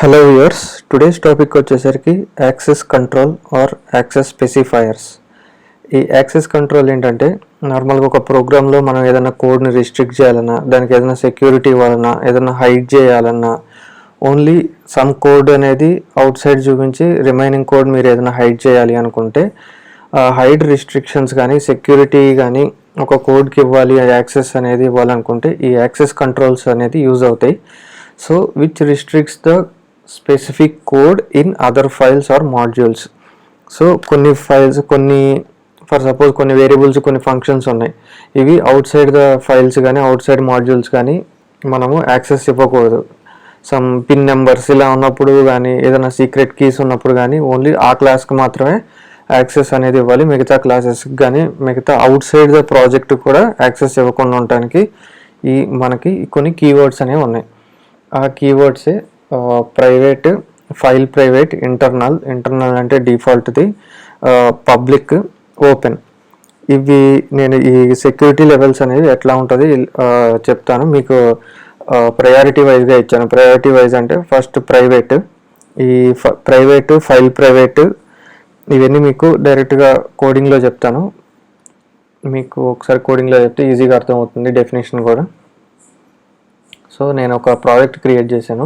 Hello viewers, today's topic వచ్చేసరికి access control or access specifiers. ఈ access control ఏంటంటే, నార్మల్గా ఒక ప్రోగ్రాంలో మనం ఏదైనా కోడ్ని రిస్ట్రిక్ట్ చేయాలన్నా, దానికి ఏదైనా సెక్యూరిటీ ఇవ్వాలన్నా, ఏదైనా హైడ్ చేయాలన్నా, ఓన్లీ సమ్ కోడ్ అనేది అవుట్ సైడ్ చూపించి రిమైనింగ్ కోడ్ మీరు ఏదైనా హైడ్ చేయాలి అనుకుంటే, హైడ్ రిస్ట్రిక్షన్స్ కానీ సెక్యూరిటీ కానీ ఒక కోడ్కి ఇవ్వాలి, యాక్సెస్ అనేది ఇవ్వాలనుకుంటే ఈ యాక్సెస్ కంట్రోల్స్ అనేది యూజ్ అవుతాయి. So which restricts the specific code in other files or modules. So కొన్ని ఫైల్స్, ఫర్ సపోజ్ కొన్ని వేరియబుల్స్, కొన్ని ఫంక్షన్స్ ఉన్నాయి. ఇవి అవుట్ సైడ్ ద ఫైల్స్ కానీ అవుట్ సైడ్ మాడ్యూల్స్ కానీ మనము యాక్సెస్ ఇవ్వకూడదు. సమ్ పిన్ నెంబర్స్ ఇలా ఉన్నప్పుడు కానీ, ఏదైనా సీక్రెట్ కీస్ ఉన్నప్పుడు కానీ ఓన్లీ ఆ క్లాస్కి మాత్రమే యాక్సెస్ అనేది ఇవ్వాలి. మిగతా క్లాసెస్కి కానీ, మిగతా అవుట్ సైడ్ ద ప్రాజెక్ట్ కూడా యాక్సెస్ ఇవ్వకుండా ఉండటానికి మనకి కొన్ని కీవర్డ్స్ అనేవి ఉన్నాయి. ఆ కీవర్డ్సే ప్రైవేట్, ఫైల్ ప్రైవేట్, ఇంటర్నల్ అంటే డిఫాల్ట్ది, పబ్లిక్, ఓపెన్. ఇవి నేను ఈ సెక్యూరిటీ లెవెల్స్ అనేవి ఎట్లా ఉంటుంది చెప్తాను. మీకు ప్రయారిటీ వైజ్గా ఇచ్చాను. ప్రయారిటీ వైజ్ అంటే ఫస్ట్ ప్రైవేట్, ఈ ప్రైవేటు, ఫైల్ ప్రైవేటు, ఇవన్నీ మీకు డైరెక్ట్గా కోడింగ్లో చెప్తాను. మీకు ఒకసారి కోడింగ్లో చెప్తే ఈజీగా అర్థమవుతుంది డెఫినేషన్ కూడా. సో నేను ఒక ప్రాజెక్ట్ క్రియేట్ చేశాను.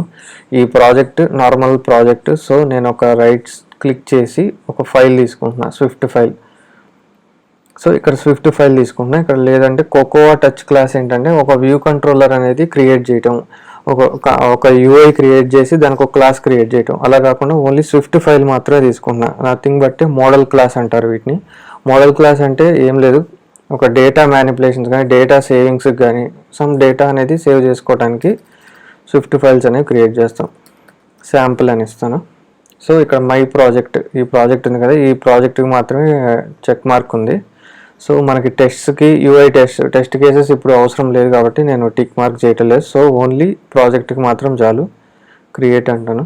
ఈ ప్రాజెక్ట్ నార్మల్ ప్రాజెక్ట్. సో నేను ఒక రైట్ క్లిక్ చేసి ఒక ఫైల్ తీసుకుంటున్నా, స్విఫ్ట్ ఫైల్. సో ఇక్కడ స్విఫ్ట్ ఫైల్ తీసుకుంటున్నా. ఇక్కడ లేదంటే కోకోవా టచ్ క్లాస్ ఏంటంటే ఒక వ్యూ కంట్రోలర్ అనేది క్రియేట్ చేయటం, ఒక యూఐ క్రియేట్ చేసి దానికి ఒక క్లాస్ క్రియేట్ చేయటం. అలా కాకుండా ఓన్లీ స్విఫ్ట్ ఫైల్ మాత్రమే తీసుకుంటున్నా. నథింగ్ బట్ మోడల్ క్లాస్ అంటారు వీటిని. మోడల్ క్లాస్ అంటే ఏం లేదు, ఒక డేటా మ్యానిపులేషన్స్ కానీ, డేటా సేవింగ్స్కి కానీ, సమ్ డేటా అనేది సేవ్ చేసుకోవడానికి స్విఫ్ట్ ఫైల్స్ అనేవి క్రియేట్ చేస్తాం. శాంపుల్ అని ఇస్తాను. సో ఇక్కడ మై ప్రాజెక్ట్, ఈ ప్రాజెక్ట్ ఉంది కదా, ఈ ప్రాజెక్ట్కి మాత్రమే చెక్ మార్క్ ఉంది. సో మనకి టెస్ట్కి యూఐ టెస్ట్ కేసెస్ ఇప్పుడు అవసరం లేదు కాబట్టి నేను టిక్ మార్క్ చేయటం లేదు. సో ఓన్లీ ప్రాజెక్ట్కి మాత్రం చాలు. క్రియేట్ అంటాను.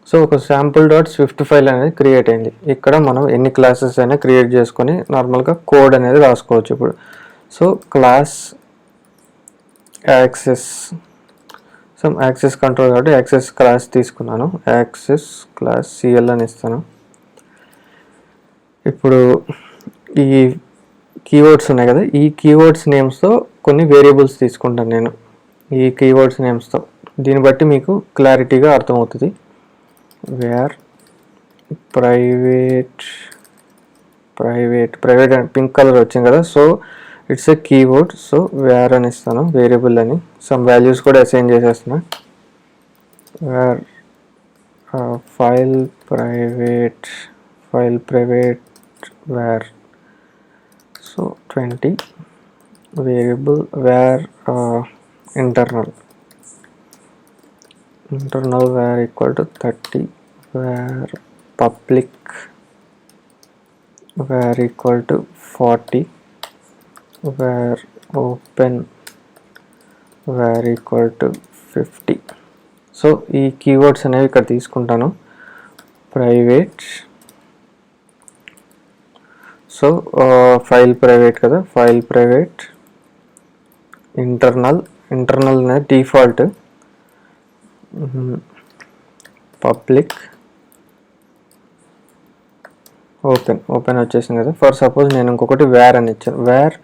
సో ఒక శాంపుల్ డాట్ స్విఫ్ట్ ఫైల్ అనేది క్రియేట్ అయింది. ఇక్కడ మనం ఎన్ని క్లాసెస్ అయినా క్రియేట్ చేసుకొని నార్మల్గా కోడ్ అనేది రాసుకోవచ్చు ఇప్పుడు. So class access, some access control కాబట్టి యాక్సెస్ క్లాస్ తీసుకున్నాను. యాక్సెస్ క్లాస్ సిఎల్ అని ఇస్తాను. ఇప్పుడు ఈ కీవర్డ్స్ ఉన్నాయి కదా, ఈ కీవర్డ్స్ నేమ్స్తో కొన్ని వేరియబుల్స్ తీసుకుంటాను నేను. ఈ కీవర్డ్స్ నేమ్స్తో దీన్ని బట్టి మీకు క్లారిటీగా అర్థమవుతుంది. Var private and pink colour వచ్చింది కదా, so it's a keyword. So var అని ఇస్తాను, వేరియబుల్ అని. సమ్ వాల్యూస్ కూడా అసైన్ చేసేస్తున్నా. Var file private var, so 20. Variable var internal var equal to 30. Var public var equal to 40. Var open var equal to 50. So ఈ keywords అనేవి ఇక్కడ తీసుకుంటాను. Private, so file private కదా, file private. Internal అనేది default. Public, open వచ్చేసింది కదా. For suppose నేను ఇంకొకటి వేర్ అని ఇచ్చాను. Var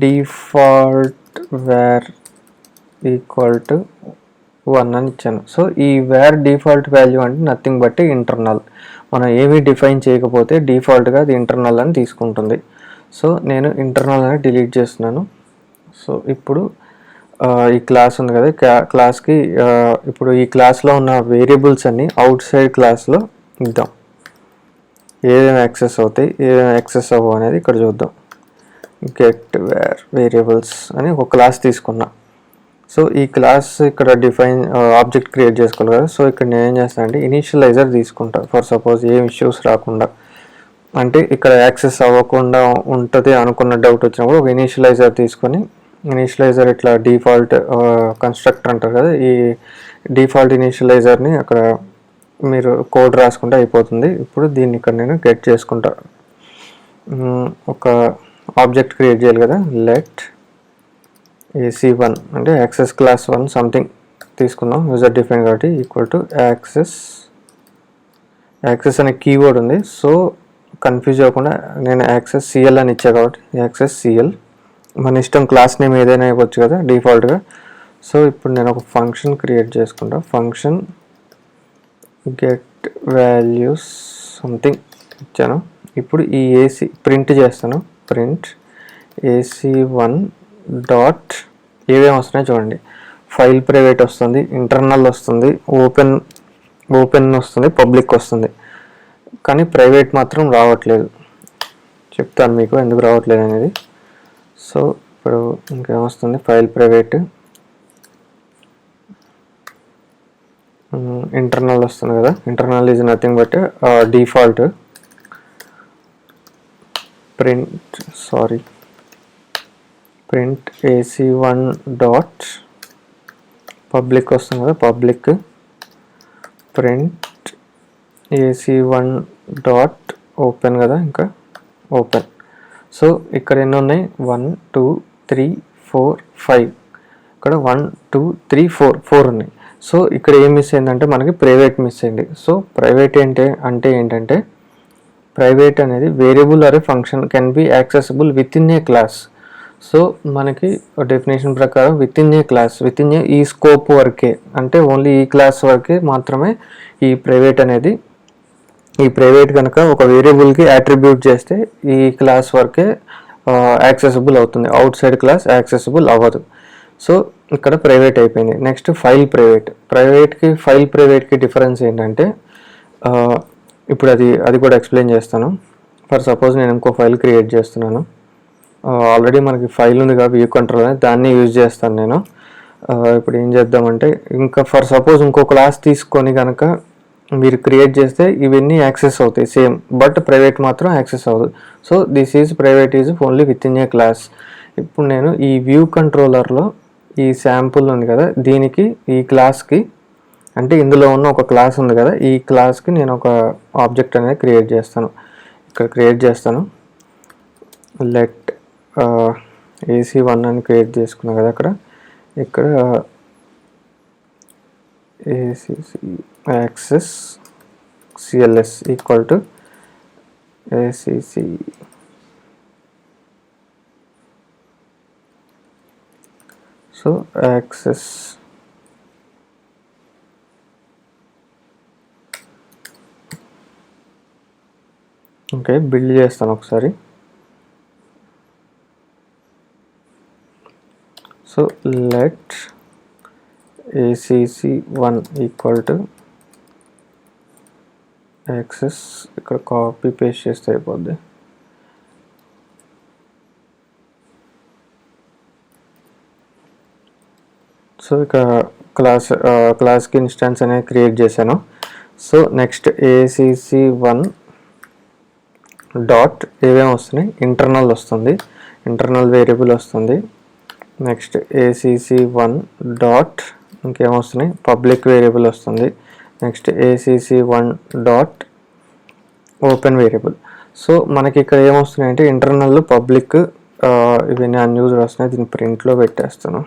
default var equal to 1 అని ఇచ్చాను. సో ఈ వేర్ డిఫాల్ట్ వాల్యూ అంటే నథింగ్ బట్ ఇంటర్నల్. మనం ఏమీ డిఫైన్ చేయకపోతే డిఫాల్ట్గా అది ఇంటర్నల్ అని తీసుకుంటుంది. సో నేను ఇంటర్నల్ అని డిలీట్ చేస్తున్నాను. సో ఇప్పుడు ఈ క్లాస్ ఉంది కదా, క్లాస్కి ఇప్పుడు ఈ క్లాస్లో ఉన్న వేరియబుల్స్ అన్ని అవుట్ సైడ్ క్లాస్లో ఇద్దాం. ఏదైనా యాక్సెస్ అవుతాయి, ఏదైనా యాక్సెస్ అవ్వవు అనేది ఇక్కడ చూద్దాం. గెట్ వేర్ వేరియబుల్స్ అని ఒక క్లాస్ తీసుకున్నా. సో ఈ క్లాస్ ఇక్కడ డిఫైన్ ఆబ్జెక్ట్ క్రియేట్ చేసుకోవాలి కదా. సో ఇక్కడ నేను ఏం చేస్తాను అంటే ఇనీషియలైజర్ తీసుకుంటా. ఫర్ సపోజ్ ఏం ఇష్యూస్ రాకుండా, అంటే ఇక్కడ యాక్సెస్ అవ్వకుండా ఉంటుంది అనుకున్న డౌట్ వచ్చినప్పుడు ఒక ఇనీషియలైజర్ తీసుకొని, ఇనీషియలైజర్ ఇట్లా డిఫాల్ట్ కన్స్ట్రక్టర్ అంటారు కదా, ఈ డిఫాల్ట్ ఇనీషియలైజర్ని అక్కడ మీరు కోడ్ రాసుకుంటే అయిపోతుంది. ఇప్పుడు దీన్ని ఇక్కడ నేను గెట్ చేసుకుంటా. ఒక ఆబ్జెక్ట్ క్రియేట్ చేయాలి కదా, లెట్ AC1 అంటే యాక్సెస్ క్లాస్ 1 సంథింగ్ తీసుకుందాం, యూజర్ డిఫైన్ కాబట్టి ఈక్వల్ టు యాక్సెస్ అనే కీవర్డ్ ఉంది. సో కన్ఫ్యూజ్ అవ్వకుండా నేను యాక్సెస్ సిఎల్ అని ఇచ్చా కాబట్టి యాక్సెస్ సిఎల్. మన ఇష్టం క్లాస్ నేమ్ ఏదైనా ఇవ్వచ్చు కదా డిఫాల్ట్గా. సో ఇప్పుడు నేను ఒక ఫంక్షన్ క్రియేట్ చేసుకుంటా. ఫంక్షన్ గెట్ వాల్యూస్ సంథింగ్ ఇచ్చాను. ఇప్పుడు ఈ ఏసీ ప్రింట్ చేస్తాను. ప్రింట్ AC1 డాట్ ఏమేమి వస్తున్నాయో చూడండి. ఫైల్ ప్రైవేట్ వస్తుంది, ఇంటర్నల్ వస్తుంది, ఓపెన్ వస్తుంది, పబ్లిక్ వస్తుంది. కానీ ప్రైవేట్ మాత్రం రావట్లేదు. చెప్తాను మీకు ఎందుకు రావట్లేదు అనేది. సో ఇప్పుడు ఇంకేమొస్తుంది, ఫైల్ ప్రైవేట్, ఇంటర్నల్ వస్తుంది కదా. Internal is nothing but default. Print AC1 dot public వస్తుంది కదా, public. Print AC1 dot open కదా, ఇంకా ఓపెన్. సో ఇక్కడ ఎన్ని ఉన్నాయి, 1 2 3 4 5. ఇక్కడ 1 2 3 4 ఉన్నాయి. సో ఇక్కడ ఏం మిస్ అయిందంటే మనకి ప్రైవేట్ మిస్ అయింది. సో ప్రైవేట్ ఏంటంటే ప్రైవేట్ అనేది variable or function can be accessible within a class. So మనకి డెఫినేషన్ ప్రకారం within a class, within a ఈ స్కోప్ వరకే, అంటే ఓన్లీ ఈ క్లాస్ వరకే మాత్రమే ఈ ప్రైవేట్ అనేది. ఈ ప్రైవేట్ కనుక ఒక వేరియబుల్కి అట్రిబ్యూట్ చేస్తే ఈ క్లాస్ వరకే యాక్సెసిబుల్ అవుతుంది, అవుట్ సైడ్ క్లాస్ యాక్సెసిబుల్ అవ్వదు. సో ఇక్కడ ప్రైవేట్ అయిపోయింది. నెక్స్ట్ ఫైల్ ప్రైవేట్కి ఫైల్ ప్రైవేట్కి డిఫరెన్స్ ఏంటంటే ఇప్పుడు అది కూడా ఎక్స్ప్లెయిన్ చేస్తాను. ఫర్ సపోజ్ నేను ఇంకో ఫైల్ క్రియేట్ చేస్తున్నాను. ఆల్రెడీ మనకి ఫైల్ ఉంది కదా వ్యూ కంట్రోల్ అనేది, దాన్ని యూజ్ చేస్తాను నేను. ఇప్పుడు ఏం చేద్దామంటే ఇంకా ఫర్ సపోజ్ ఇంకో క్లాస్ తీసుకొని కనుక మీరు క్రియేట్ చేస్తే ఇవన్నీ యాక్సెస్ అవుతాయి సేమ్, బట్ ప్రైవేట్ మాత్రం యాక్సెస్ అవ్వదు. So this is private is only within a class. ఇప్పుడు నేను ఈ వ్యూ కంట్రోలర్లో ఈ శాంపుల్ ఉంది కదా, దీనికి ఈ క్లాస్కి అంటే ఇందులో ఉన్న ఒక క్లాస్ ఉంది కదా, ఈ క్లాస్కి నేను ఒక ఆబ్జెక్ట్ అనేది క్రియేట్ చేస్తాను. ఇక్కడ క్రియేట్ చేస్తాను. లెట్ AC1 అని క్రియేట్ చేసుకున్నా కదా ఇక్కడ access CLS equal to ACC. So access okay, build చేస్తాను ఒకసారి. So let ACC1 equal to access, ఇక్కడ కాపీ పేస్ట్ చేస్తే అయిపోద్ది. సో ఇక్కడ క్లాస్కి ఇన్స్టాన్స్ అనేది క్రియేట్ చేశాను. సో నెక్స్ట్ ACC1 డాట్ ఏమేమి వస్తున్నాయి, ఇంటర్నల్ వస్తుంది, ఇంటర్నల్ వేరియబుల్ వస్తుంది. నెక్స్ట్ ACC1 డాట్ ఇంకేమొస్తున్నాయి, పబ్లిక్ వేరియబుల్ వస్తుంది. Next ACC1 dot open variable. So మనకి ఇక్కడ ఏమొస్తున్నాయి అంటే ఇంటర్నల్, పబ్లిక్, ఇవన్నీ అన్యూజ్డ్ వస్తున్నాయి. దీన్ని ప్రింట్లో పెట్టేస్తాను.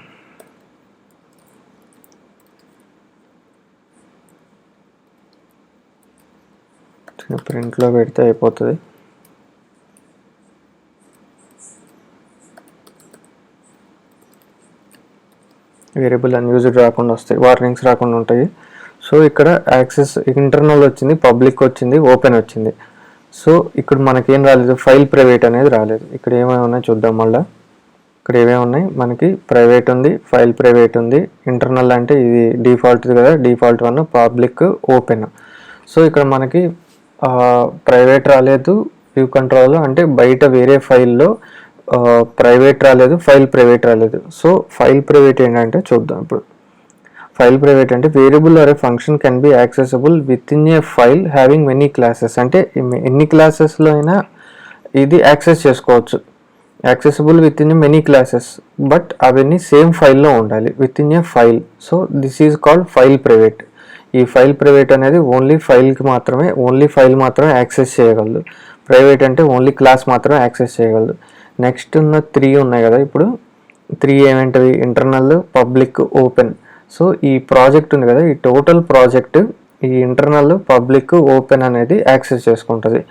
ప్రింట్లో పెడితే అయిపోతుంది. వేరియబుల్ అన్యూజ్డ్ రాకుండా వస్తాయి, వార్నింగ్స్ రాకుండా ఉంటాయి. సో ఇక్కడ యాక్సెస్ ఇంటర్నల్ వచ్చింది, పబ్లిక్ వచ్చింది, ఓపెన్ వచ్చింది. సో ఇక్కడ మనకేం రాలేదు, ఫైల్ ప్రైవేట్ అనేది రాలేదు. ఇక్కడ ఏమేమి ఉన్నాయి చూద్దాం మళ్ళీ. ఇక్కడ ఏమేమి ఉన్నాయి, మనకి ప్రైవేట్ ఉంది, ఫైల్ ప్రైవేట్ ఉంది, ఇంటర్నల్ అంటే ఇది డిఫాల్ట్ కదా, డిఫాల్ట్ 1, పబ్లిక్, ఓపెన్. సో ఇక్కడ మనకి ప్రైవేట్ రాలేదు వ్యూ కంట్రోల్, అంటే బయట వేరే ఫైల్లో ప్రైవేట్ రాలేదు, ఫైల్ ప్రైవేట్ రాలేదు. సో ఫైల్ ప్రైవేట్ ఏంటంటే చూద్దాం. ఇప్పుడు ఫైల్ ప్రైవేట్ అంటే variable or a function can be accessible within a file having many classes. అంటే ఎన్ని క్లాసెస్లో అయినా ఇది యాక్సెస్ చేసుకోవచ్చు, accessible within many classes, but అవన్నీ సేమ్ ఫైల్లో ఉండాలి, within a file. So this is called file private. ఈ ఫైల్ ప్రైవేట్ అనేది ఓన్లీ ఫైల్కి మాత్రమే, ఓన్లీ ఫైల్ మాత్రమే యాక్సెస్ చేయగలదు. ప్రైవేట్ అంటే ఓన్లీ క్లాస్ మాత్రమే యాక్సెస్ చేయగలదు. నెక్స్ట్ ఉన్న 3 ఉన్నాయి కదా, ఇప్పుడు 3 ఏమేంటివి, ఇంటర్నల్, పబ్లిక్, ఓపెన్. సో ఈ ప్రాజెక్ట్ ఉంది కదా, ఈ టోటల్ ప్రాజెక్ట్ ఈ ఇంటర్నల్, పబ్లిక్, ఓపెన్ అనేది యాక్సెస్ చేసుకుంటుంది.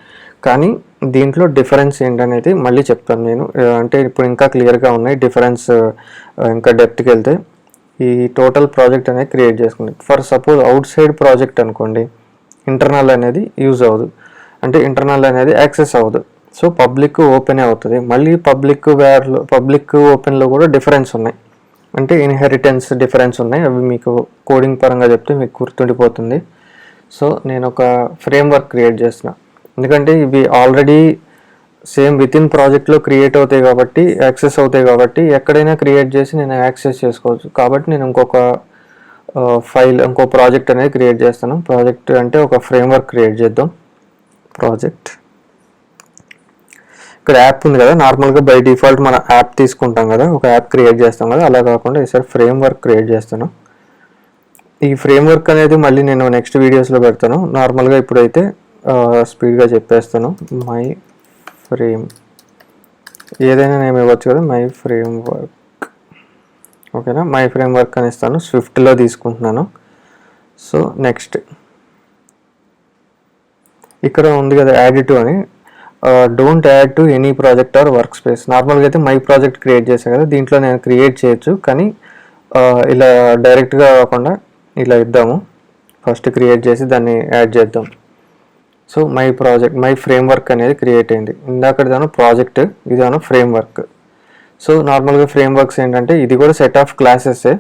కానీ దీంట్లో డిఫరెన్స్ ఏంటనేది మళ్ళీ చెప్తాను నేను. అంటే ఇప్పుడు ఇంకా క్లియర్గా ఉన్నాయి డిఫరెన్స్. ఇంకా డెప్త్కి వెళ్తే ఈ టోటల్ ప్రాజెక్ట్ అనేది క్రియేట్ చేసుకుంది. For suppose out side project అనుకోండి, ఇంటర్నల్ అనేది యూజ్ అవ్వదు, అంటే ఇంటర్నల్ అనేది యాక్సెస్ అవ్వదు. సో పబ్లిక్ ఓపెనే అవుతుంది. మళ్ళీ పబ్లిక్ ఓపెన్లో కూడా డిఫరెన్స్ ఉన్నాయి, అంటే ఇన్హెరిటెన్స్ డిఫరెన్స్ ఉన్నాయి. అవి మీకు కోడింగ్ పరంగా చెప్తే మీకు గుర్తుండిపోతుంది. సో నేను ఒక ఫ్రేమ్వర్క్ క్రియేట్ చేసిన, ఎందుకంటే ఇవి ఆల్రెడీ సేమ్ విత్ ఇన్ ప్రాజెక్ట్లో క్రియేట్ అవుతాయి కాబట్టి, యాక్సెస్ అవుతాయి కాబట్టి ఎక్కడైనా క్రియేట్ చేసి నేను యాక్సెస్ చేసుకోవచ్చు. కాబట్టి నేను ఇంకొక ఇంకో ప్రాజెక్ట్ అనేది క్రియేట్ చేస్తాను. ప్రాజెక్ట్ అంటే ఒక ఫ్రేమ్వర్క్ క్రియేట్ చేద్దాం. ప్రాజెక్ట్, ఇక్కడ యాప్ ఉంది కదా, నార్మల్గా బై డిఫాల్ట్ మన యాప్ తీసుకుంటాం కదా, ఒక యాప్ క్రియేట్ చేస్తాం కదా, అలా కాకుండా ఈసారి ఫ్రేమ్వర్క్ క్రియేట్ చేస్తాను. ఈ ఫ్రేమ్వర్క్ అనేది మళ్ళీ నేను నెక్స్ట్ వీడియోస్లో పెడతాను. నార్మల్గా ఇప్పుడైతే స్పీడ్గా చెప్పేస్తాను. మై ఫ్రేమ్, ఏదైనా నేమ్ ఇవ్వచ్చు కదా, మై ఫ్రేమ్వర్క్. ఓకేనా, మై ఫ్రేమ్వర్క్ అని ఇస్తాను. స్విఫ్ట్లో తీసుకుంటున్నాను. సో నెక్స్ట్ ఇక్కడ ఉంది కదా యాడ్ టు అని, don't add to any project or workspace. నార్మల్గా అయితే మై ప్రాజెక్ట్ క్రియేట్ చేశాను కదా, దీంట్లో నేను క్రియేట్ చేయొచ్చు, కానీ ఇలా డైరెక్ట్గా కాకుండా ఇలా ఇద్దాము. ఫస్ట్ క్రియేట్ చేసి దాన్ని యాడ్ చేద్దాం. So my project, my framework అనేది క్రియేట్ అయింది. ఇందాకదాను ప్రాజెక్ట్, ఇదాను ఫ్రేమ్వర్క్. సో నార్మల్గా ఫ్రేమ్వర్క్స్ ఏంటంటే ఇది కూడా సెట్ ఆఫ్ క్లాసెసే.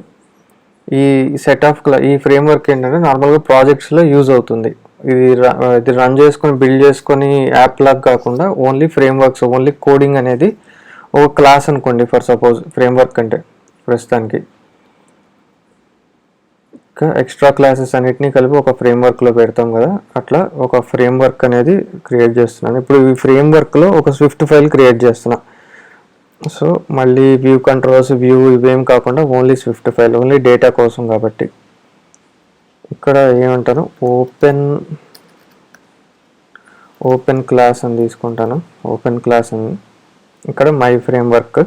ఈ ఫ్రేమ్వర్క్ ఏంటంటే నార్మల్గా ప్రాజెక్ట్స్లో యూజ్ అవుతుంది. ఇది రన్ చేసుకొని బిల్డ్ చేసుకొని యాప్ లాగా కాకుండా ఓన్లీ ఫ్రేమ్వర్క్స్, ఓన్లీ కోడింగ్ అనేది ఒక క్లాస్ అనుకోండి ఫర్ సపోజ్. ఫ్రేమ్వర్క్ అంటే ప్రస్తుతానికి ఇంకా ఎక్స్ట్రా క్లాసెస్ అన్నిటినీ కలిపి ఒక ఫ్రేమ్వర్క్లో పెడతాం కదా, అట్లా ఒక ఫ్రేమ్వర్క్ అనేది క్రియేట్ చేస్తున్నాను. ఇప్పుడు ఈ ఫ్రేమ్వర్క్లో ఒక స్విఫ్ట్ ఫైల్ క్రియేట్ చేస్తున్నా. సో మళ్ళీ వ్యూ కంట్రోల్స్, వ్యూ ఇవేం కాకుండా only Swift file, only data కోసం కాబట్టి ఇక్కడ ఏమంటాను, ఓపెన్ క్లాస్ అని తీసుకుంటాను. ఓపెన్ క్లాస్ అని ఇక్కడ మై ఫ్రేమ్వర్క్.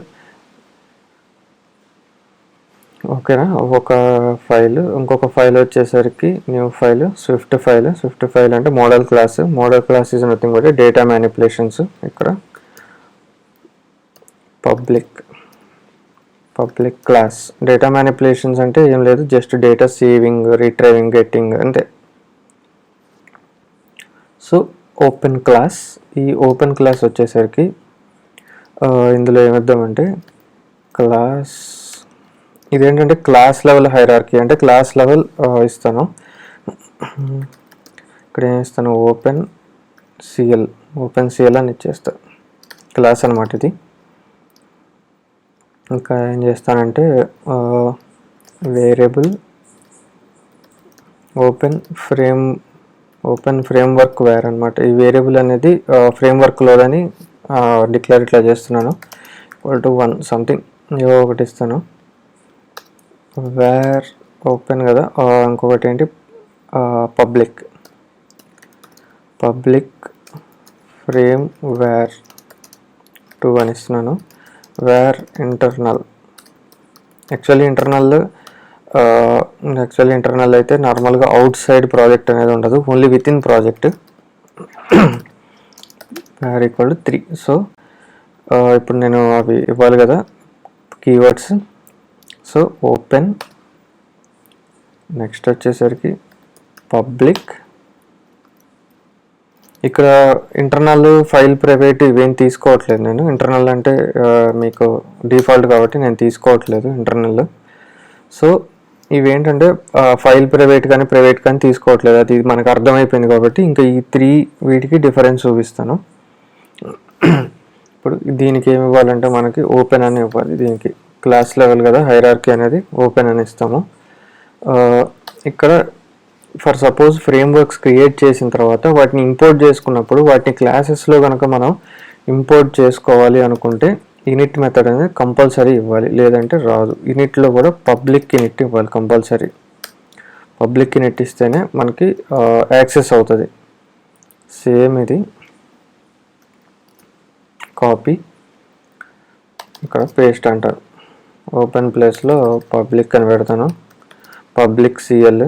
ఓకేనా, ఒక ఫైల్, ఇంకొక ఫైల్ వచ్చేసరికి న్యూ ఫైల్, స్విఫ్ట్ ఫైల్ అంటే modal class is nothing but data manipulations. ఇక్కడ పబ్లిక్ క్లాస్, డేటా మ్యానిపులేషన్స్ అంటే ఏం లేదు, జస్ట్ డేటా సేవింగ్, రిట్రైవింగ్, గెట్టింగ్ అంతే. సో ఓపెన్ క్లాస్, ఈ ఓపెన్ క్లాస్ వచ్చేసరికి ఇందులో ఏమిద్దామంటే క్లాస్, ఇదేంటంటే క్లాస్ లెవెల్ హైరార్కీ, అంటే క్లాస్ లెవెల్ ఇస్తాను. ఇక్కడ ఏం ఇస్తాను, ఓపెన్ సిఎల్ అని ఇచ్చేస్తా, క్లాస్ అనమాట ఇది. ఇంకా ఏం చేస్తానంటే వేరియబుల్ ఓపెన్ ఫ్రేమ్వర్క్ వేర్ అనమాట. ఈ వేరియబుల్ అనేది ఫ్రేమ్వర్క్లోదని డిక్లేర్ ఇట్లా చేస్తున్నాను. =1 సంథింగ్ ఏవో ఒకటి ఇస్తాను. వేర్ ఓపెన్ కదా, ఇంకొకటి ఏంటి పబ్లిక్ ఫ్రేమ్ వేర్ 2 అని ఇస్తున్నాను. వేర్ ఇంటర్నల్, యాక్చువల్లీ ఇంటర్నల్ అయితే నార్మల్గా అవుట్ సైడ్ ప్రాజెక్ట్ అనేది ఉండదు, only within project. Var equal 3. So ఇప్పుడు నేను అవి ఇవ్వాలి కదా కీవర్డ్స్. సో ఓపెన్, నెక్స్ట్ వచ్చేసరికి పబ్లిక్. ఇక్కడ ఇంటర్నల్, ఫైల్, ప్రైవేట్ ఇవేం తీసుకోవట్లేదు నేను. ఇంటర్నల్ అంటే మీకు డిఫాల్ట్ కాబట్టి నేను తీసుకోవట్లేదు ఇంటర్నల్. సో ఇవేంటంటే ఫైల్ ప్రైవేట్ కానీ తీసుకోవట్లేదు, అది మనకు అర్థమైపోయింది కాబట్టి ఇంకా ఈ 3 వీటికి డిఫరెన్స్ చూపిస్తాను. ఇప్పుడు దీనికి ఏమి ఇవ్వాలంటే మనకి ఓపెన్ అని ఇవ్వాలి. దీనికి క్లాస్ లెవెల్ కదా, హైరార్కీ అనేది ఓపెన్ అని ఇస్తాము. ఇక్కడ ఫర్ సపోజ్ ఫ్రేమ్వర్క్స్ క్రియేట్ చేసిన తర్వాత వాటిని ఇంపోర్ట్ చేసుకున్నప్పుడు వాటిని క్లాసెస్లో కనుక మనం ఇంపోర్ట్ చేసుకోవాలి అనుకుంటే ఇనిట్ మెథడ్ అనేది కంపల్సరీ ఇవ్వాలి, లేదంటే రాదు. ఇనిట్లో కూడా పబ్లిక్ ఇనిట్ ఇవ్వాలి కంపల్సరీ. పబ్లిక్ ఇనిట్ ఇస్తేనే మనకి యాక్సెస్ అవుతుంది. సేమ్ ఇది కాపీ, ఇక్కడ పేస్ట్ అంటారు. ఓపెన్ ప్లేస్లో పబ్లిక్ అని పెడతాను. పబ్లిక్ సిఎల్,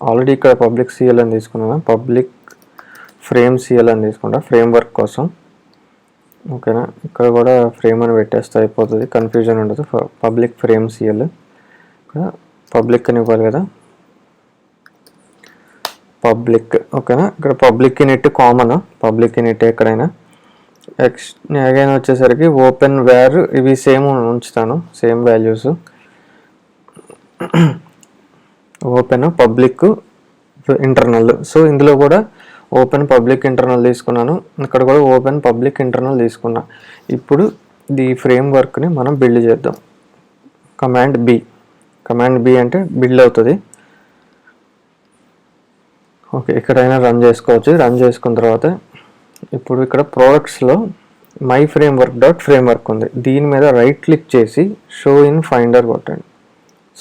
ఆల్రెడీ ఇక్కడ పబ్లిక్ సిఎల్ అని తీసుకున్నాను, పబ్లిక్ ఫ్రేమ్ సిఎల్ అని తీసుకుంటా ఫ్రేమ్వర్క్ కోసం. ఓకేనా, ఇక్కడ కూడా ఫ్రేమ్ అని పెట్టేస్తే అయిపోతుంది, కన్ఫ్యూజన్ ఉండదు. పబ్లిక్ ఫ్రేమ్ సిఎల్, ఇక్కడ పబ్లిక్ అని ఇవ్వాలి కదా, పబ్లిక్. ఓకేనా, ఇక్కడ public in it common, public in it ఎక్కడైనా. అగైన్ వచ్చేసరికి ఓపెన్ వేర్, ఇవి సేమ్ ఉంచుతాను, same values. Open public internal, so ఇందులో కూడా ఓపెన్ పబ్లిక్ ఇంటర్నల్ తీసుకున్నాను, ఇక్కడ కూడా ఓపెన్ పబ్లిక్ ఇంటర్నల్ తీసుకున్నా. ఇప్పుడు ఈ ఫ్రేమ్ వర్క్ని మనం బిల్డ్ చేద్దాం. కమాండ్ బి అంటే బిల్డ్ అవుతుంది. ఓకే, ఎక్కడైనా రన్ చేసుకోవచ్చు. రన్ చేసుకున్న తర్వాత ఇప్పుడు ఇక్కడ ప్రోడక్ట్స్లో మై ఫ్రేమ్వర్క్ ఉంది, దీని మీద రైట్ క్లిక్ చేసి షో ఇన్ ఫైండర్ కొట్టండి.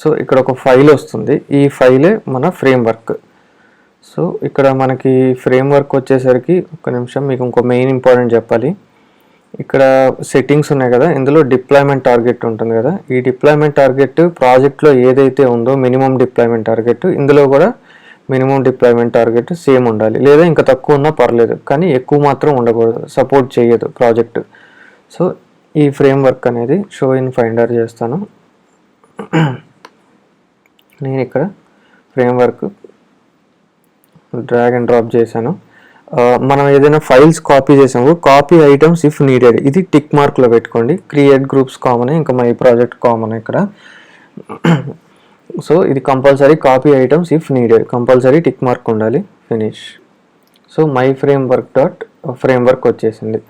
సో ఇక్కడ ఒక ఫైల్ వస్తుంది, ఈ ఫైలే మన ఫ్రేమ్వర్క్. సో ఇక్కడ మనకి ఫ్రేమ్వర్క్ వచ్చేసరికి ఒక నిమిషం మీకు ఇంకో మెయిన్ ఇంపార్టెంట్ చెప్పాలి. ఇక్కడ సెట్టింగ్స్ ఉన్నాయి కదా, ఇందులో డిప్లాయ్మెంట్ టార్గెట్ ఉంటుంది కదా, ఈ డిప్లాయ్మెంట్ టార్గెట్ ప్రాజెక్ట్లో ఏదైతే ఉందో మినిమం డిప్లాయ్మెంట్ టార్గెట్, ఇందులో కూడా మినిమం డిప్లాయ్మెంట్ టార్గెట్ సేమ్ ఉండాలి, లేదా ఇంకా తక్కువ ఉన్నా పర్లేదు, కానీ ఎక్కువ మాత్రం ఉండకూడదు, సపోర్ట్ చేయదు ప్రాజెక్ట్. సో ఈ ఫ్రేమ్వర్క్ అనేది షో ఇన్ ఫైండర్ చేస్తాను. నేను ఇక్కడ ఫ్రేమ్వర్క్ డ్రాగ్ అండ్ డ్రాప్ చేశాను. మనం ఏదైనా ఫైల్స్ కాపీ చేసాము, కాపీ ఐటమ్స్ ఇఫ్ నీడెడ్, ఇది టిక్ మార్క్లో పెట్టుకోండి. క్రియేట్ గ్రూప్స్ కామన్, ఇంకా మై ప్రాజెక్ట్ కామన్ ఇక్కడ. సో ఇది compulsory copy items if needed, compulsory tick mark ఉండాలి. ఫినిష్. సో మై ఫ్రేమ్వర్క్ వచ్చేసింది.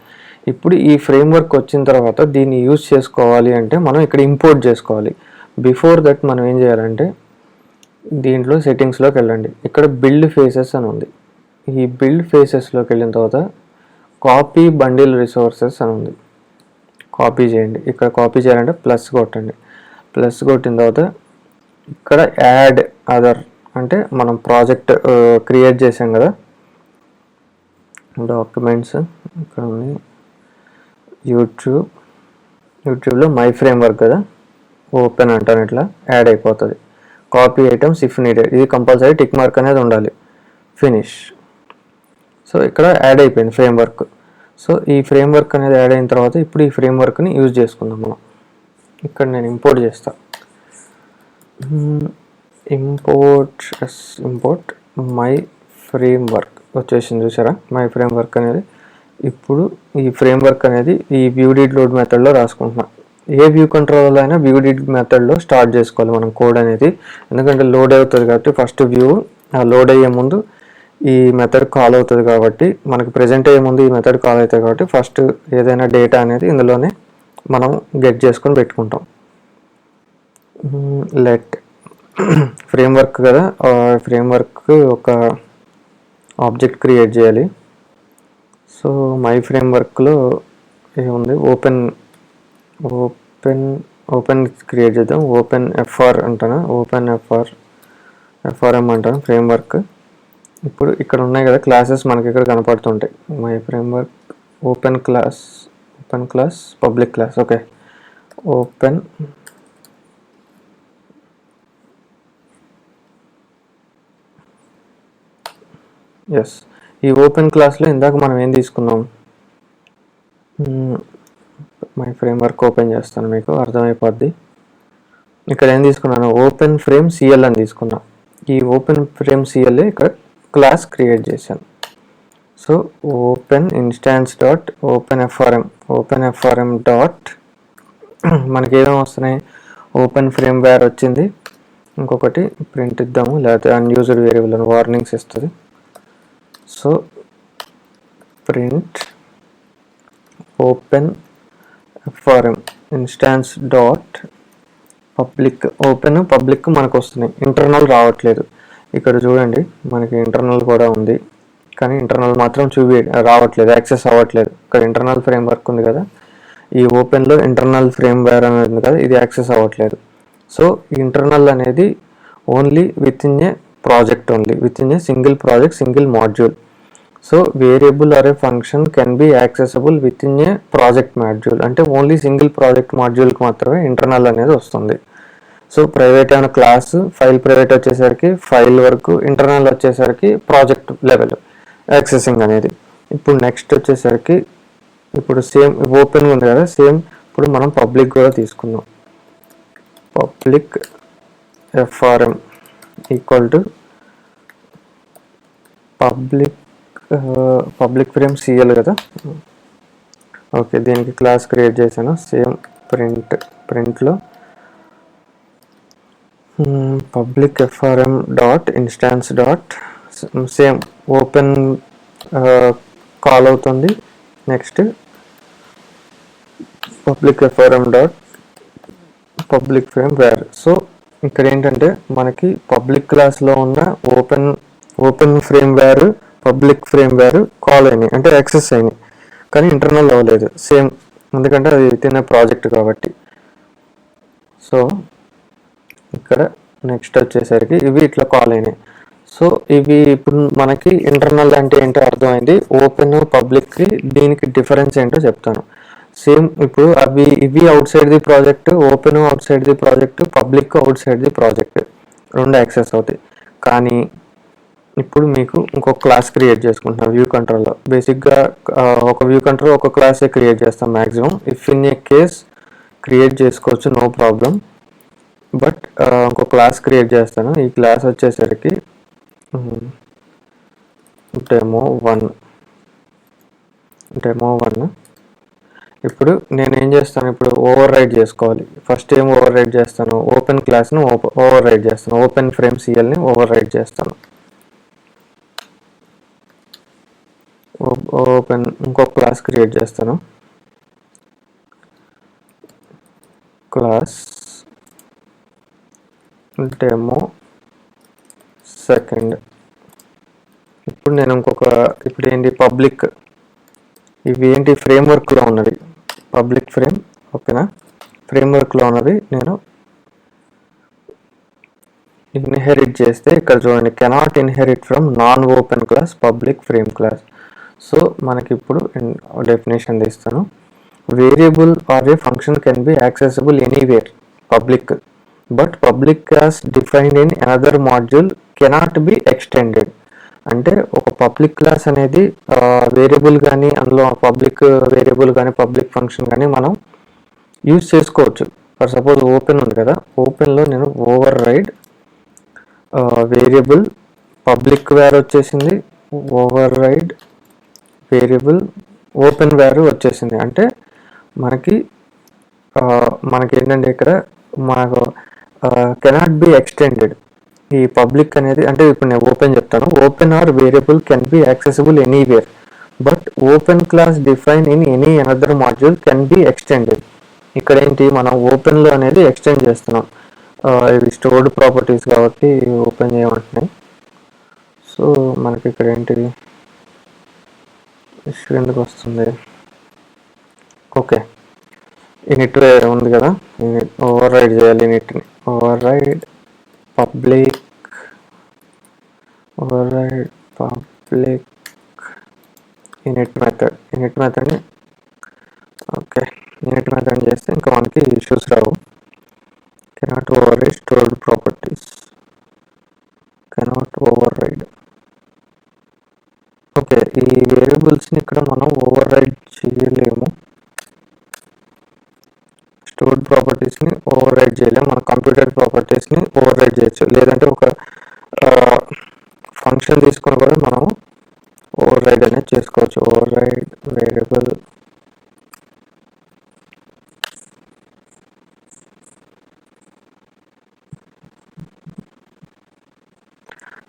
ఇప్పుడు ఈ ఫ్రేమ్వర్క్ వచ్చిన తర్వాత దీన్ని యూజ్ చేసుకోవాలి అంటే మనం ఇక్కడ ఇంపోర్ట్ చేసుకోవాలి. బిఫోర్ దట్ మనం ఏం చేయాలంటే దీంట్లో సెట్టింగ్స్లోకి వెళ్ళండి, ఇక్కడ బిల్డ్ ఫేసెస్ అని ఉంది. ఈ బిల్డ్ ఫేసెస్లోకి వెళ్ళిన తర్వాత కాపీ బండిల్ రిసోర్సెస్ అని ఉంది, కాపీ చేయండి. ఇక్కడ కాపీ చేయాలంటే ప్లస్ కొట్టండి. ప్లస్ కొట్టిన తర్వాత ఇక్కడ యాడ్ అదర్ అంటే మనం ప్రాజెక్ట్ క్రియేట్ చేసాం కదా, డాక్యుమెంట్స్ ఇక్కడ ఉంది, యూట్యూబ్లో మై ఫ్రేమ్వర్క్ కదా, ఓపెన్ అంటాను, ఇట్లా యాడ్ అయిపోతుంది. కాపీ ఐటమ్స్ ఇఫ్ నీడెడ్, ఇది కంపల్సరీ టిక్ మార్క్ అనేది ఉండాలి. ఫినిష్. సో ఇక్కడ యాడ్ అయిపోయింది ఫ్రేమ్వర్క్. సో ఈ ఫ్రేమ్వర్క్ అనేది యాడ్ అయిన తర్వాత ఇప్పుడు ఈ ఫ్రేమ్వర్క్ని యూజ్ చేసుకుందాం మనం. ఇక్కడ నేను ఇంపోర్ట్ చేస్తాను, ఇంపోర్ట్ మై ఫ్రేమ్వర్క్ వచ్చేసింది, చూసారా మై ఫ్రేమ్వర్క్ అనేది. ఇప్పుడు ఈ ఫ్రేమ్వర్క్ అనేది ఈ వ్యూ డిడ్ లోడ్ మెథడ్లో రాసుకుంటున్నాం. ఏ వ్యూ కంట్రోల్ అయినా వ్యూ డిడ్ మెథడ్లో స్టార్ట్ చేసుకోవాలి మనం కోడ్ అనేది, ఎందుకంటే లోడ్ అవుతుంది కాబట్టి ఫస్ట్ వ్యూ లోడ్ అయ్యే ముందు ఈ మెథడ్ కాల్ అవుతుంది కాబట్టి, మనకి ప్రజెంట్ అయ్యే ముందు ఈ మెథడ్ కాల్ అవుతుంది కాబట్టి ఫస్ట్ ఏదైనా డేటా అనేది ఇందులోనే మనం గెట్ చేసుకొని పెట్టుకుంటాం. లెట్ ఫ్రేమ్వర్క్ కదా, ఫ్రేమ్వర్క్ ఒక ఆబ్జెక్ట్ క్రియేట్ చేయాలి. సో మై ఫ్రేమ్వర్క్లో ఏముంది, ఓపెన్ క్రియేట్ చేద్దాం. ఓపెన్ ఎఫ్ఆర్ అంటాను, ఎఫ్ఆర్ఎం అంటాను ఫ్రేమ్వర్క్. ఇప్పుడు ఇక్కడ ఉన్నాయి కదా క్లాసెస్ మనకి ఇక్కడ కనపడుతుంటాయి. My framework open class public class. Okay, open S. ఈ ఓపెన్ క్లాస్లో ఇందాక మనం ఏం తీసుకున్నాం, మై ఫ్రేమ్వర్క్ ఓపెన్ చేస్తాను, మీకు అర్థమైపోద్ది. ఇక్కడ ఏం తీసుకున్నాను, ఓపెన్ ఫ్రేమ్ సిఎల్ అని తీసుకున్నా. ఈ ఓపెన్ ఫ్రేమ్ సిఎల్ ఇక్కడ క్లాస్ క్రియేట్ చేశాను. So open instance dot open FRM dot మనకి ఏమేమి వస్తున్నాయి, ఓపెన్ ఫ్రేమ్ వేర్ వచ్చింది. ఇంకొకటి ప్రింట్ ఇద్దాము, లేకపోతే అన్యూజ్డ్ వేరియబుల్ అని వార్నింగ్స్ ఇస్తుంది. So print open FRM instance dot public మనకు వస్తున్నాయి, ఇంటర్నల్ రావట్లేదు. ఇక్కడ చూడండి మనకి ఇంటర్నల్ కూడా ఉంది, కానీ ఇంటర్నల్ మాత్రం రావట్లేదు, యాక్సెస్ అవ్వట్లేదు. ఇక్కడ ఇంటర్నల్ ఫ్రేమ్ వర్క్ ఉంది కదా, ఈ ఓపెన్లో ఇంటర్నల్ ఫ్రేమ్ వేర్ అనేది ఉంది కదా, ఇది యాక్సెస్ అవ్వట్లేదు. సో ఇంటర్నల్ అనేది only within a project, within a single project, single module. So variable or a function can be accessible within a project module, అంటే only single project మాడ్యూల్కి మాత్రమే internal అనేది వస్తుంది. So private ఏమైనా class, file private వచ్చేసరికి file వరకు, internal వచ్చేసరికి project level accessing అనేది. ఇప్పుడు నెక్స్ట్ వచ్చేసరికి ఇప్పుడు సేమ్ ఓపెన్ ఉంది కదా, సేమ్ ఇప్పుడు మనం పబ్లిక్ కూడా తీసుకుందాం. Public FRM equal to public frame CL కదా. ఓకే, దీనికి క్లాస్ క్రియేట్ చేశాను. సేమ్ ప్రింట్లో public FRM dot instance dot same open call అవుతుంది. Next public FRM dot public frame var. So ఇక్కడ ఏంటంటే మనకి పబ్లిక్ క్లాస్లో ఉన్న open frame var, public frame var call అయినాయి, అంటే యాక్సెస్ అయినాయి, కానీ ఇంటర్నల్ అవ్వలేదు. సేమ్, ఎందుకంటే అది తినే ప్రాజెక్ట్ కాబట్టి. సో ఇక్కడ నెక్స్ట్ వచ్చేసరికి ఇవి ఇట్లా కాల్ అయినాయి. సో ఇవి ఇప్పుడు మనకి ఇంటర్నల్ అంటే ఏంటో అర్థమైంది. ఓపెన్ పబ్లిక్కి దీనికి డిఫరెన్స్ ఏంటో చెప్తాను. సేమ్ ఇప్పుడు ఇవి outside the project, open out side the project, public out side the project, రెండు యాక్సెస్ అవుతాయి. కానీ ఇప్పుడు మీకు ఇంకొక క్లాస్ క్రియేట్ చేసుకుంటున్నాం వ్యూ కంట్రోల్లో. బేసిక్గా ఒక వ్యూ కంట్రోల్ ఒక క్లాసే క్రియేట్ చేస్తాం maximum. If in a case create చేసుకోవచ్చు, నో ప్రాబ్లం. బట్ ఇంకో క్లాస్ క్రియేట్ చేస్తాను. ఈ క్లాస్ వచ్చేసరికి డెమో వన్. ఇప్పుడు నేను ఏం చేస్తాను, ఇప్పుడు ఓవర్ రైడ్ చేసుకోవాలి. ఫస్ట్ ఏం ఓవర్ రైడ్ చేస్తాను, ఓపెన్ క్లాస్ను ఓవర్ రైడ్ చేస్తాను. ఓపెన్ ఫ్రేమ్ సిఎల్ని ఓవర్ రైడ్ చేస్తాను. ఓపెన్ ఇంకొక క్లాస్ క్రియేట్ చేస్తాను. Class demo second. ఇప్పుడు నేను ఇప్పుడు ఏంటి పబ్లిక్, ఇవి ఏంటి ఫ్రేమ్వర్క్లో ఉన్నది, పబ్లిక్ ఫ్రేమ్. ఓకేనా, ఫ్రేమ్వర్క్లో ఉన్నది నేను ఇన్హెరిట్ చేస్తే ఇక్కడ చూడండి, cannot inherit from non open class public frame class. So మనకి ఇప్పుడు డెఫినేషన్ తీస్తాను. Variable or a function can be accessible anywhere public, but public class defined in another module cannot be extended. అంటే ఒక public class అనేది variable కానీ, అందులో public variable కానీ public function కానీ మనం యూజ్ చేసుకోవచ్చు. ఫర్ సపోజ్ ఓపెన్ ఉంది కదా, ఓపెన్లో నేను override variable public var వచ్చేసింది, override variable open var వచ్చేసింది. అంటే మనకి ఏంటంటే ఇక్కడ మనకు కెనాట్ బి ఎక్స్టెండెడ్. ఈ పబ్లిక్ అనేది అంటే ఇప్పుడు నేను ఓపెన్ చెప్తాను. Open or variable can be accessible anywhere, but open class define in any another module can be extended. ఇక్కడ ఏంటి, మనం ఓపెన్లో అనేది ఎక్స్టెండ్ చేస్తున్నాం. ఇది స్టోర్డ్ ప్రాపర్టీస్ కాబట్టి ఓపెన్ చేయమంటున్నాయి. సో మనకి ఇక్కడ ఏంటి ఇష్యూ ఎందుకు వస్తుంది. ఓకే, ఇనిట్ ఉంది కదా, ఓవర్ రైడ్ చేయాలి. ఇనిట్ని ఓవర్ రైడ్ పబ్లిక్ ఇనిట్ మెథడ్ని ఓకే, ఇనిట్ మెథడ్ చేస్తే ఇంకా మనకి ఇష్యూస్ రావు. Cannot override stored properties, cannot override. Okay, ఈ వేరియబుల్స్ని ఇక్కడ మనం ఓవర్ రైడ్ చేయలేము. స్టోర్డ్ ప్రాపర్టీస్ని ఓవర్ రైడ్ చేయలేము. మన కంప్యూటర్ ప్రాపర్టీస్ని ఓవర్ రైడ్ చేయొచ్చు, లేదంటే ఒక ఫంక్షన్ తీసుకొని కూడా మనం ఓవర్ రైడ్ అనేది చేసుకోవచ్చు. Override variable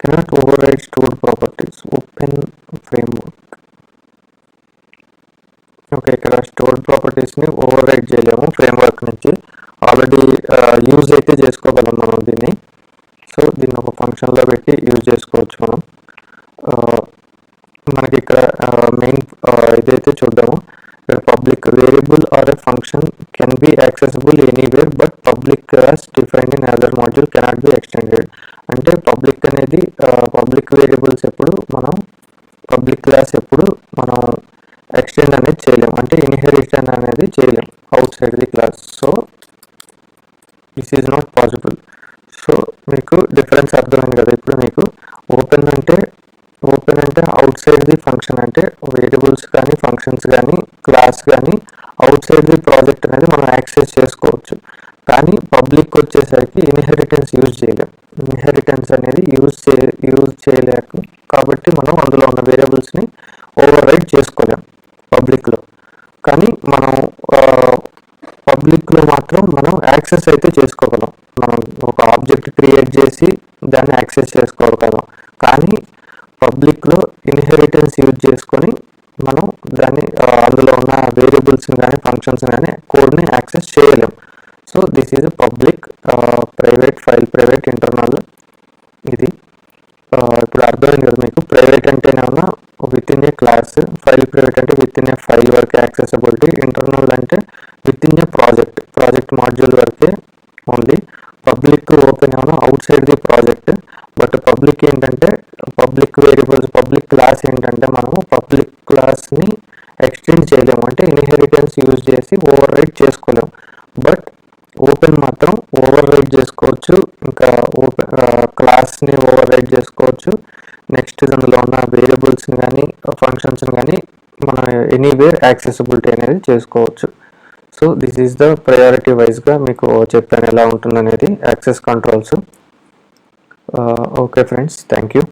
cannot override stored properties open framework. Okay, ఇక్కడ స్టోర్డ్ ప్రాపర్టీస్ని ఓవర్ రైడ్ చేయలేము ఫ్రేమ్వర్క్ నుంచి. ఆల్రెడీ యూజ్ అయితే చేసుకోగలం మనం దీన్ని. సో దీన్ని ఒక ఫంక్షన్లో పెట్టి యూజ్ చేసుకోవచ్చు మనం. మనకి ఇక్కడ మెయిన్ ఇదైతే చూద్దాము. ఇక్కడ public variable or a function can be accessible anywhere, but public class defined in other module cannot be extended. అంటే పబ్లిక్ అనేది పబ్లిక్ వేరియబుల్స్ ఎప్పుడు మనం పబ్లిక్ క్లాస్ ఎప్పుడు మనం ఎక్స్టెండ్ అనేది చేయలేము, అంటే ఇన్హెరిటన్ అనేది చేయలేము out side the class. So this is not possible. So మీకు డిఫరెన్స్ అర్థమైంది కదా. ఇప్పుడు మీకు ఓపెన్ అంటే అవుట్ సైడ్ ది ఫంక్షన్, అంటే వేరియబుల్స్ కానీ ఫంక్షన్స్ కానీ క్లాస్ కానీ అవుట్ సైడ్ ది ప్రాజెక్ట్ అనేది మనం యాక్సెస్ చేసుకోవచ్చు. కానీ పబ్లిక్ వచ్చేసరికి ఇన్హెరిటెన్స్ యూజ్ చేయలేం. ఇన్హెరిటెన్స్ అనేది యూజ్ చేయలేక, కాబట్టి మనం అందులో ఉన్న వేరియబుల్స్ని ఓవర్ రైడ్ చేసుకోలేం పబ్లిక్లో. కానీ మనం పబ్లిక్లో మాత్రం మనం యాక్సెస్ అయితే చేసుకోగలం. మనం ఒక ఆబ్జెక్ట్ క్రియేట్ చేసి దాన్ని యాక్సెస్ చేసుకోగలం. కానీ పబ్లిక్లో ఇన్హెరిటెన్స్ యూజ్ చేసుకొని మనం దాన్ని అందులో ఉన్న వేరియబుల్స్ని కానీ ఫంక్షన్స్ కానీ కోడ్ని యాక్సెస్ చేయలేం. So this is public, private, file private, internal. ఇది ఇప్పుడు అర్థమైంది కదా మీకు. ప్రైవేట్ అంటేనేమన్నా within a class, file private అంటే విత్ ఇన్ ఏ ఫైల్ వరకే యాక్సెసిబిలిటీ, ఇంటర్నల్ అంటే within a project module వరకే ఓన్లీ. పబ్లిక్ ఓపెన్ ఏమన్నా outside the project. But public ఏంటంటే పబ్లిక్ వేరియబుల్స్, పబ్లిక్ క్లాస్ ఏంటంటే మనము public క్లాస్ని extend చేయలేము, అంటే ఇన్హెరిటెన్స్ యూజ్ చేసి ఓవర్ రైడ్ చేసుకోలేము. బట్ ఓపెన్ మాత్రం ఓవర్ రైడ్ చేసుకోవచ్చు. ఇంకా ఓపెన్ క్లాస్ని ఓవర్ రైడ్ చేసుకోవచ్చు. నెక్స్ట్ అందులో ఉన్న వేరియబుల్స్ని కానీ ఫంక్షన్స్ని కానీ మనం ఎనీవేర్ యాక్సెసిబిలిటీ అనేది చేసుకోవచ్చు. So this is the priority వైజ్గా మీకు చెప్పాను ఎలా ఉంటుందనేది access controls. Okay friends, thank you.